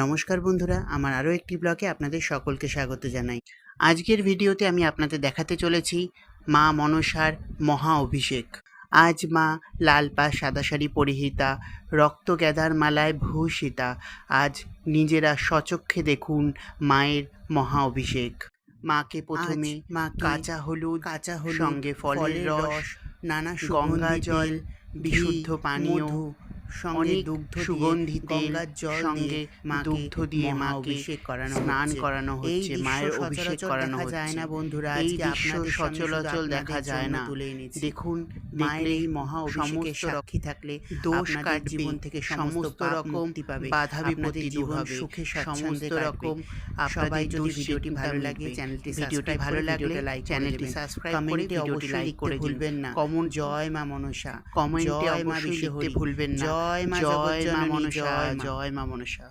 নমস্কার বন্ধুরা, আমার আরও একটি ব্লগে আপনাদের সকলকে স্বাগত জানাই। আজকের ভিডিওতে আমি আপনাদের দেখাতে চলেছি মা মনসার মহা অভিষেক। আজ মা লাল পাড় সাদা শাড়ি পরিহিতা, রক্ত গ্যাদার মালায় ভূষিতা। আজ নিজেরা স্বচক্ষে দেখুন মায়ের মহা অভিষেক। মাকে প্রথমে কাঁচা হলুদ সঙ্গে ফলের রস, নানা গঙ্গা জল, বিশুদ্ধ পানীয়, সঙ্গে দুগ্ধ সুগন্ধি তেল, সঙ্গে দুগ্ধ দিয়ে মাকে স্নান করানো হচ্ছে, মায়ের অভিষেক করানো হচ্ছে। যায় না বন্ধুরা, এই দৃশ্য সচরাচর দেখা যায় না। দেখুন, মায়ের এই মহা অভিষেকের সাক্ষী থাকলে দোষ কাটবে, জীবন থেকে সমস্ত রকম বাধা বিপত্তি দূর হবে, সুখে সমস্ত রকম। সবাই যদি ভিডিওটি ভালো লাগে, ভিডিওটি ভালো লাগলে চ্যানেলটি সাবস্ক্রাইব করে ভিডিওটি লাইক করে ভুলবেন না। কমেন্ট জয় মা মনসা, কমেন্টে অবশ্যই লিখতে ভুলবেন না। জয় মা মনসা, জয় মা মনসা।